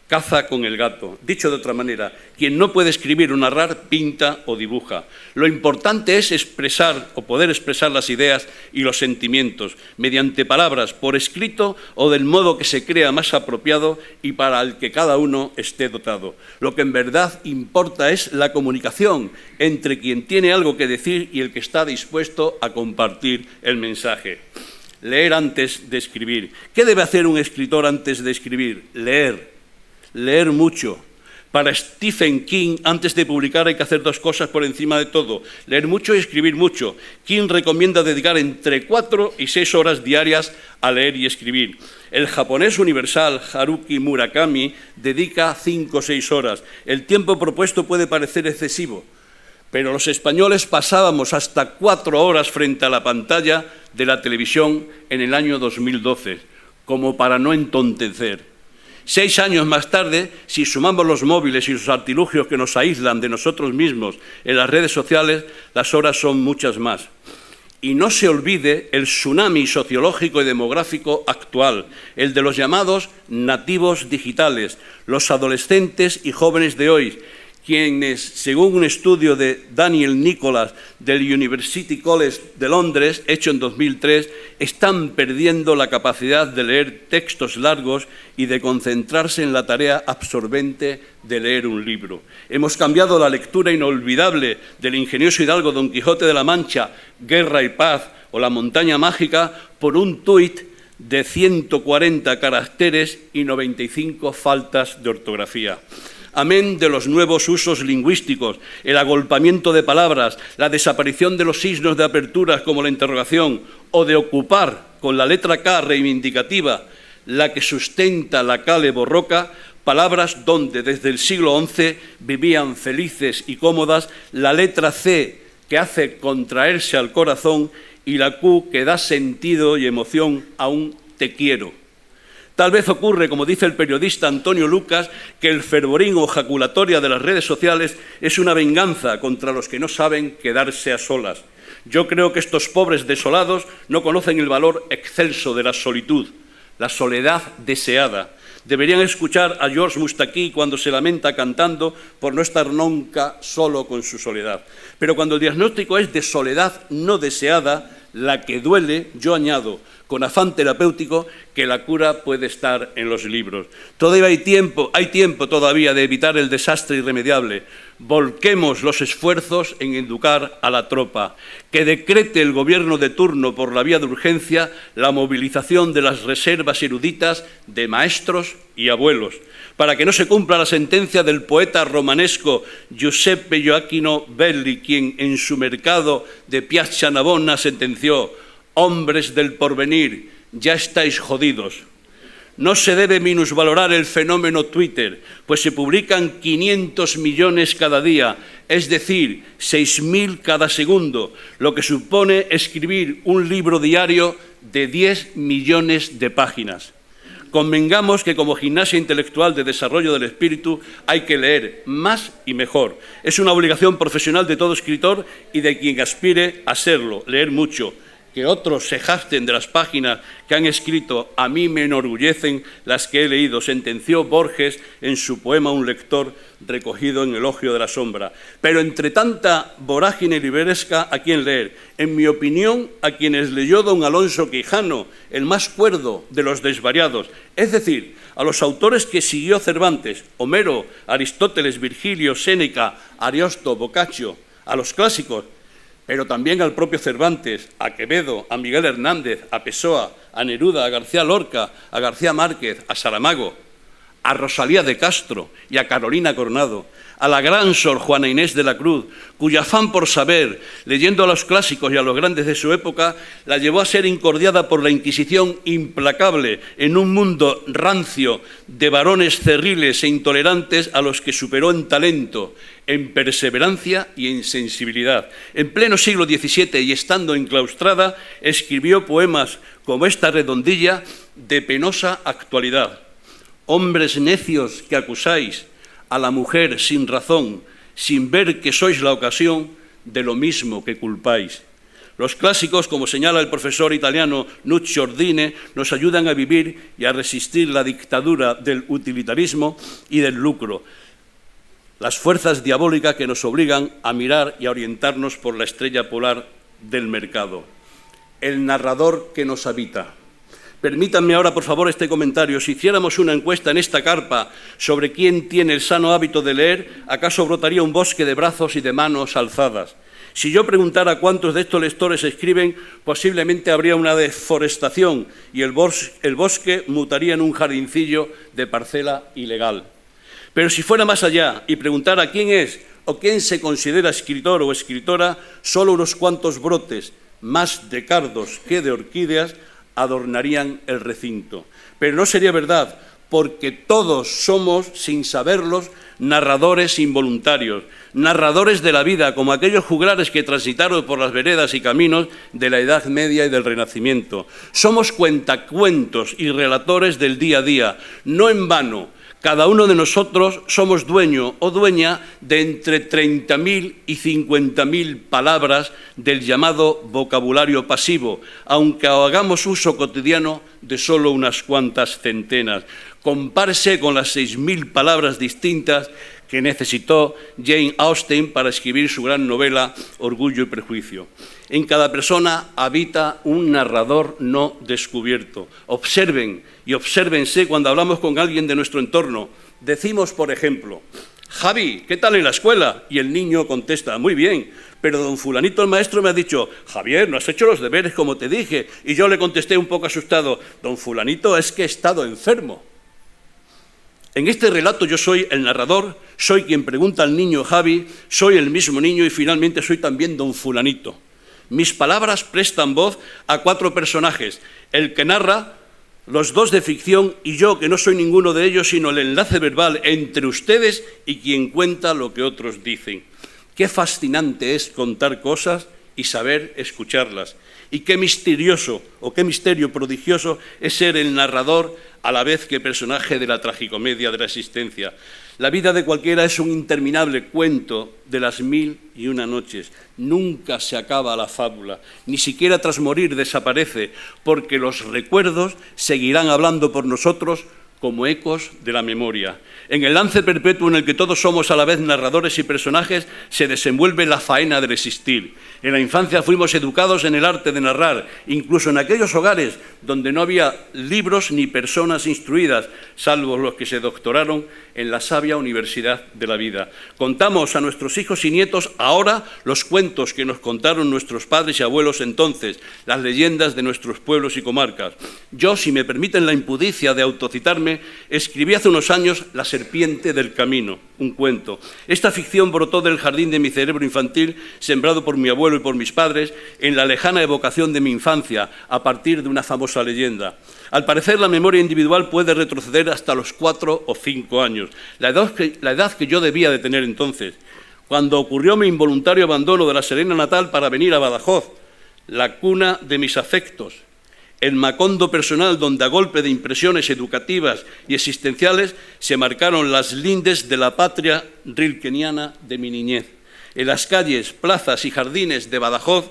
S3: caza con el gato. Dicho de otra manera, quien no puede escribir o narrar, pinta o dibuja. Lo importante es expresar o poder expresar las ideas y los sentimientos mediante palabras, por escrito o del modo que se crea más apropiado y para el que cada uno esté dotado. Lo que en verdad importa es la comunicación entre quien tiene algo que decir y el que está dispuesto a compartir el mensaje. Leer antes de escribir. ¿Qué debe hacer un escritor antes de escribir? Leer mucho. Para Stephen King, antes de publicar hay que hacer dos cosas por encima de todo: leer mucho y escribir mucho. King recomienda dedicar entre 4 y 6 horas diarias a leer y escribir. El japonés universal Haruki Murakami dedica 5 o 6 horas. El tiempo propuesto puede parecer excesivo, pero los españoles pasábamos hasta 4 horas frente a la pantalla de la televisión en el año 2012, como para no entontecer. 6 años más tarde, si sumamos los móviles y los artilugios que nos aíslan de nosotros mismos en las redes sociales, las horas son muchas más. Y no se olvide el tsunami sociológico y demográfico actual, el de los llamados nativos digitales, los adolescentes y jóvenes de hoy, quienes, según un estudio de Daniel Nicholas del University College de Londres, hecho en 2003, están perdiendo la capacidad de leer textos largos y de concentrarse en la tarea absorbente de leer un libro. Hemos cambiado la lectura inolvidable del ingenioso hidalgo Don Quijote de la Mancha, Guerra y Paz, o La montaña mágica, por un tuit de 140 caracteres y 95 faltas de ortografía. Amén de los nuevos usos lingüísticos, el agolpamiento de palabras, la desaparición de los signos de apertura como la interrogación, o de ocupar con la letra K reivindicativa, la que sustenta la Cale Borroca, palabras donde desde el siglo XI vivían felices y cómodas, la letra C que hace contraerse al corazón y la Q que da sentido y emoción a un te quiero. Tal vez ocurre, como dice el periodista Antonio Lucas, que el fervorín o jaculatoria de las redes sociales es una venganza contra los que no saben quedarse a solas. Yo creo que estos pobres desolados no conocen el valor excelso de la solitud, la soledad deseada. Deberían escuchar a George Moustaki cuando se lamenta cantando por no estar nunca solo con su soledad. Pero cuando el diagnóstico es de soledad no deseada, la que duele, yo añado, con afán terapéutico, que la cura puede estar en los libros. Todavía hay tiempo todavía de evitar el desastre irremediable. Volquemos los esfuerzos en educar a la tropa. Que decrete el gobierno de turno por la vía de urgencia la movilización de las reservas eruditas de maestros y abuelos, para que no se cumpla la sentencia del poeta romanesco Giuseppe Gioacchino Belli, quien en su mercado de Piazza Navona sentenció: hombres del porvenir, ya estáis jodidos. No se debe minusvalorar el fenómeno Twitter, pues se publican 500 millones cada día, es decir, 6.000 cada segundo, lo que supone escribir un libro diario de 10 millones de páginas. Convengamos que como gimnasia intelectual de desarrollo del espíritu hay que leer más y mejor. Es una obligación profesional de todo escritor y de quien aspire a serlo, leer mucho. Que otros se jacten de las páginas que han escrito, a mí me enorgullecen las que he leído, sentenció Borges en su poema Un lector, recogido en Elogio de la sombra. Pero entre tanta vorágine libresca, ¿a quién leer? En mi opinión, a quienes leyó don Alonso Quijano, el más cuerdo de los desvariados, es decir, a los autores que siguió Cervantes, Homero, Aristóteles, Virgilio, Séneca, Ariosto, Boccaccio, a los clásicos, pero también al propio Cervantes, a Quevedo, a Miguel Hernández, a Pessoa, a Neruda, a García Lorca, a García Márquez, a Saramago, a Rosalía de Castro y a Carolina Coronado, a la gran Sor Juana Inés de la Cruz, cuyo afán por saber, leyendo a los clásicos y a los grandes de su época, la llevó a ser incordiada por la Inquisición implacable en un mundo rancio de varones cerriles e intolerantes a los que superó en talento, en perseverancia y en sensibilidad. En pleno siglo XVII y estando enclaustrada, escribió poemas como esta redondilla de penosa actualidad. Hombres necios que acusáis a la mujer sin razón, sin ver que sois la ocasión de lo mismo que culpáis. Los clásicos, como señala el profesor italiano Nuccio Ordine, nos ayudan a vivir y a resistir la dictadura del utilitarismo y del lucro, las fuerzas diabólicas que nos obligan a mirar y a orientarnos por la estrella polar del mercado. El narrador que nos habita. Permítanme ahora, por favor, este comentario. Si hiciéramos una encuesta en esta carpa sobre quién tiene el sano hábito de leer, ¿acaso brotaría un bosque de brazos y de manos alzadas? Si yo preguntara cuántos de estos lectores escriben, posiblemente habría una deforestación y el bosque mutaría en un jardincillo de parcela ilegal. Pero si fuera más allá y preguntara quién es o quién se considera escritor o escritora, solo unos cuantos brotes, más de cardos que de orquídeas, adornarían el recinto. Pero no sería verdad, porque todos somos, sin saberlos, narradores involuntarios, narradores de la vida, como aquellos juglares que transitaron por las veredas y caminos de la Edad Media y del Renacimiento. Somos cuentacuentos y relatores del día a día, no en vano. Cada uno de nosotros somos dueño o dueña de entre 30.000 y 50.000 palabras del llamado vocabulario pasivo, aunque hagamos uso cotidiano de solo unas cuantas centenas. Compárese con las 6.000 palabras distintas que necesitó Jane Austen para escribir su gran novela Orgullo y Prejuicio. En cada persona habita un narrador no descubierto. Observen y obsérvense cuando hablamos con alguien de nuestro entorno. Decimos, por ejemplo, Javi, ¿qué tal en la escuela? Y el niño contesta, muy bien, pero don fulanito el maestro me ha dicho, Javier, no has hecho los deberes como te dije. Y yo le contesté un poco asustado, don fulanito, es que he estado enfermo. En este relato yo soy el narrador, soy quien pregunta al niño Javi, soy el mismo niño y finalmente soy también don fulanito. Mis palabras prestan voz a 4 personajes, el que narra, los 2 de ficción y yo, que no soy ninguno de ellos, sino el enlace verbal entre ustedes y quien cuenta lo que otros dicen. Qué fascinante es contar cosas y saber escucharlas. Y qué misterioso o qué misterio prodigioso es ser el narrador a la vez que personaje de la tragicomedia de la existencia. La vida de cualquiera es un interminable cuento de las 1001 noches. Nunca se acaba la fábula, ni siquiera tras morir desaparece, porque los recuerdos seguirán hablando por nosotros como ecos de la memoria. En el lance perpetuo en el que todos somos a la vez narradores y personajes, se desenvuelve la faena del existir. En la infancia fuimos educados en el arte de narrar, incluso en aquellos hogares donde no había libros ni personas instruidas, salvo los que se doctoraron en la sabia universidad de la vida. Contamos a nuestros hijos y nietos ahora los cuentos que nos contaron nuestros padres y abuelos entonces, las leyendas de nuestros pueblos y comarcas. Yo, si me permiten la impudicia de autocitarme, escribí hace unos años La serpiente del camino, un cuento. Esta ficción brotó del jardín de mi cerebro infantil, sembrado por mi abuelo y por mis padres, en la lejana evocación de mi infancia, a partir de una famosa leyenda. Al parecer, la memoria individual puede retroceder hasta los 4 o 5 años, la edad que yo debía de tener entonces, cuando ocurrió mi involuntario abandono de la Serena natal para venir a Badajoz, la cuna de mis afectos. el Macondo personal donde a golpe de impresiones educativas y existenciales se marcaron las lindes de la patria rilkeniana de mi niñez. En las calles, plazas y jardines de Badajoz,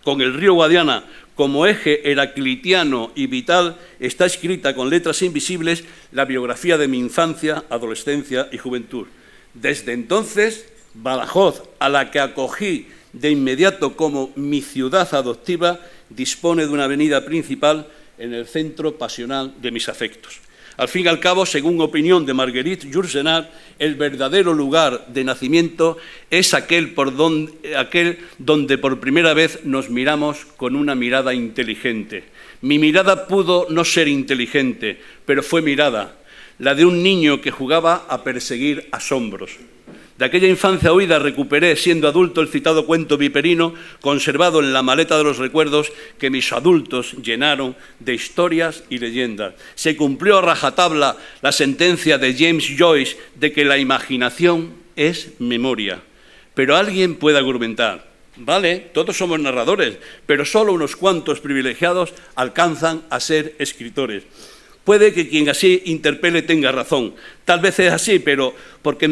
S3: con el río Guadiana como eje heraclitiano y vital, está escrita con letras invisibles la biografía de mi infancia, adolescencia y juventud. Desde entonces, Badajoz, a la que acogí de inmediato como mi ciudad adoptiva, dispone de una avenida principal en el centro pasional de mis afectos. Al fin y al cabo, según opinión de Marguerite Yourcenar, el verdadero lugar de nacimiento es aquel donde por primera vez nos miramos con una mirada inteligente. Mi mirada pudo no ser inteligente, pero fue mirada, la de un niño que jugaba a perseguir asombros. De aquella infancia huida recuperé, siendo adulto, el citado cuento viperino, conservado en la maleta de los recuerdos que mis adultos llenaron de historias y leyendas. Se cumplió a rajatabla la sentencia de James Joyce de que la imaginación es memoria. Pero alguien puede argumentar, vale, todos somos narradores, pero solo unos cuantos privilegiados alcanzan a ser escritores. Puede que quien así interpele tenga razón. Tal vez es así, pero porque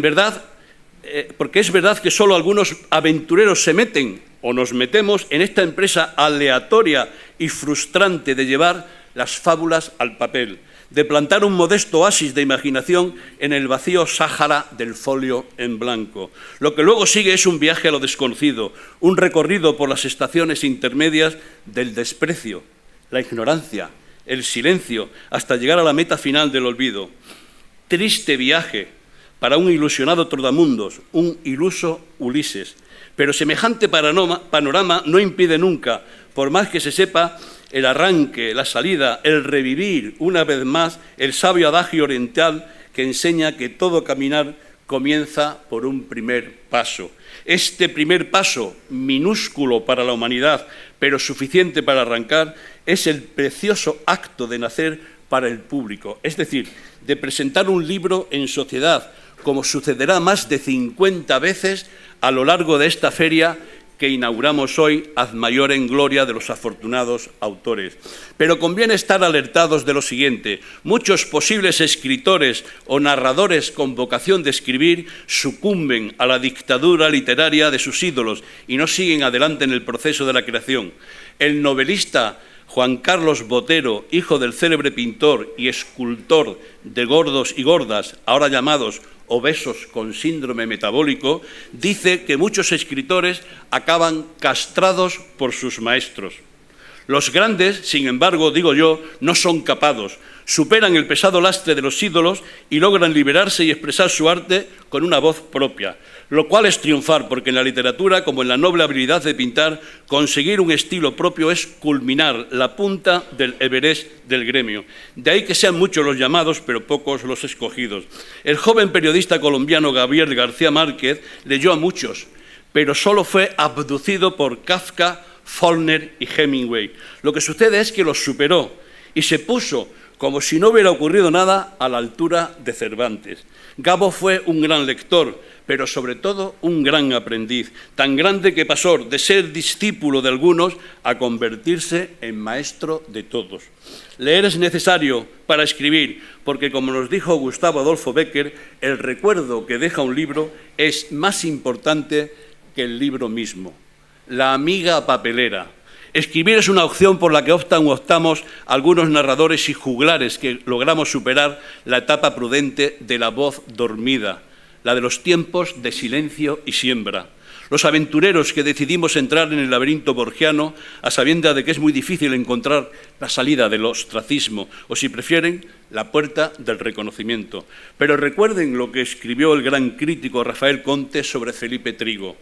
S3: es verdad que solo algunos aventureros se meten o nos metemos en esta empresa aleatoria y frustrante de llevar las fábulas al papel, de plantar un modesto oasis de imaginación en el vacío Sáhara del folio en blanco. Lo que luego sigue es un viaje a lo desconocido, un recorrido por las estaciones intermedias del desprecio, la ignorancia, el silencio, hasta llegar a la meta final del olvido. Triste viaje para un ilusionado trotamundos, un iluso Ulises. Pero semejante panorama no impide nunca, por más que se sepa el arranque, la salida, el revivir una vez más el sabio adagio oriental que enseña que todo caminar comienza por un primer paso. Este primer paso, minúsculo para la humanidad, pero suficiente para arrancar, es el precioso acto de nacer para el público, es decir, de presentar un libro en sociedad, como sucederá más de 50 veces a lo largo de esta feria que inauguramos hoy, ad mayor en gloria de los afortunados autores. Pero conviene estar alertados de lo siguiente: muchos posibles escritores o narradores con vocación de escribir sucumben a la dictadura literaria de sus ídolos y no siguen adelante en el proceso de la creación. El novelista Juan Carlos Botero, hijo del célebre pintor y escultor de gordos y gordas, ahora llamados obesos con síndrome metabólico, dice que muchos escritores acaban castrados por sus maestros. Los grandes, sin embargo, digo yo, no son capados, superan el pesado lastre de los ídolos y logran liberarse y expresar su arte con una voz propia, lo cual es triunfar, porque en la literatura, como en la noble habilidad de pintar, conseguir un estilo propio es culminar la punta del Everest del gremio. De ahí que sean muchos los llamados, pero pocos los escogidos. El joven periodista colombiano Gabriel García Márquez leyó a muchos, pero solo fue abducido por Kafka, Faulkner y Hemingway. Lo que sucede es que los superó y se puso, como si no hubiera ocurrido nada, a la altura de Cervantes. Gabo fue un gran lector, pero sobre todo un gran aprendiz, tan grande que pasó de ser discípulo de algunos a convertirse en maestro de todos. Leer es necesario para escribir, porque como nos dijo Gustavo Adolfo Bécquer, el recuerdo que deja un libro es más importante que el libro mismo. La amiga papelera. Escribir es una opción por la que optan o optamos algunos narradores y juglares que logramos superar la etapa prudente de la voz dormida, la de los tiempos de silencio y siembra. Los aventureros que decidimos entrar en el laberinto borgiano a sabiendas de que es muy difícil encontrar la salida del ostracismo, o si prefieren, la puerta del reconocimiento. Pero recuerden lo que escribió el gran crítico Rafael Conte sobre Felipe Trigo.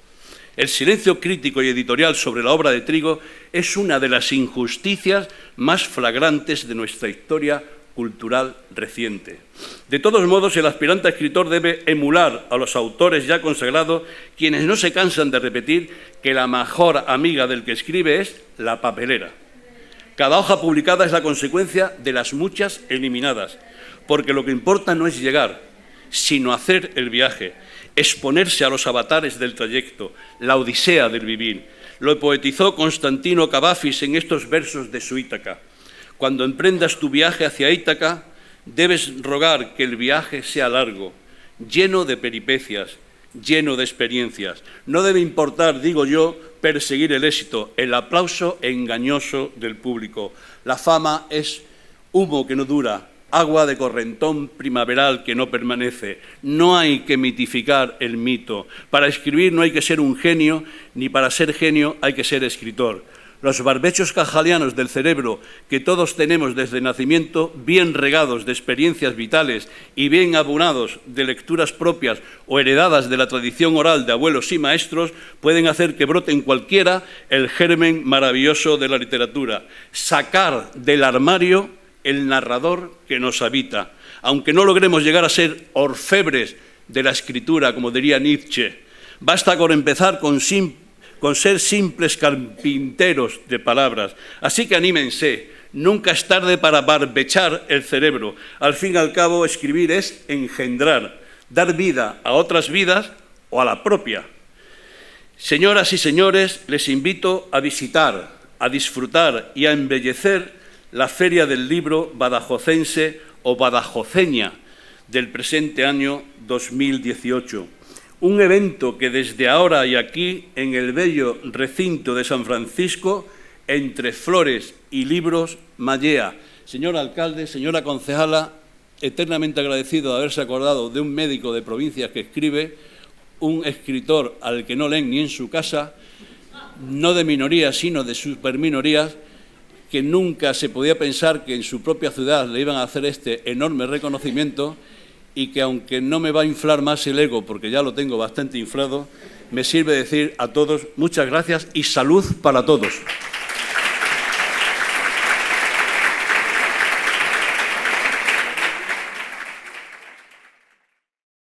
S3: El silencio crítico y editorial sobre la obra de Trigo es una de las injusticias más flagrantes de nuestra historia cultural reciente. De todos modos, el aspirante a escritor debe emular a los autores ya consagrados, quienes no se cansan de repetir que la mejor amiga del que escribe es la papelera. Cada hoja publicada es la consecuencia de las muchas eliminadas, porque lo que importa no es llegar, sino hacer el viaje, exponerse a los avatares del trayecto, la odisea del vivir. Lo poetizó Constantino Cavafis en estos versos de su Ítaca. Cuando emprendas tu viaje hacia Ítaca, debes rogar que el viaje sea largo, lleno de peripecias, lleno de experiencias. No debe importar, digo yo, perseguir el éxito, el aplauso engañoso del público. La fama es humo que no dura, agua de correntón primaveral que no permanece. No hay que mitificar el mito. Para escribir no hay que ser un genio, ni para ser genio hay que ser escritor. Los barbechos cajalianos del cerebro que todos tenemos desde nacimiento, bien regados de experiencias vitales y bien abonados de lecturas propias o heredadas de la tradición oral de abuelos y maestros, pueden hacer que brote en cualquiera el germen maravilloso de la literatura. Sacar del armario el narrador que nos habita. Aunque no logremos llegar a ser orfebres de la escritura, como diría Nietzsche, basta con empezar con ser simples carpinteros de palabras. Así que anímense, nunca es tarde para barbechar el cerebro. Al fin y al cabo, escribir es engendrar, dar vida a otras vidas o a la propia. Señoras y señores, les invito a visitar, a disfrutar y a embellecer la Feria del Libro Badajozense o Badajozeña del presente año 2018. Un evento que desde ahora y aquí, en el bello recinto de San Francisco, entre flores y libros, mallea. Señor alcalde, señora concejala, eternamente agradecido de haberse acordado de un médico de provincias que escribe, un escritor al que no leen ni en su casa, no de minorías, sino de superminorías, que nunca se podía pensar que en su propia ciudad le iban a hacer este enorme reconocimiento, y que, aunque no me va a inflar más el ego, porque ya lo tengo bastante inflado, me sirve decir a todos muchas gracias y salud para todos.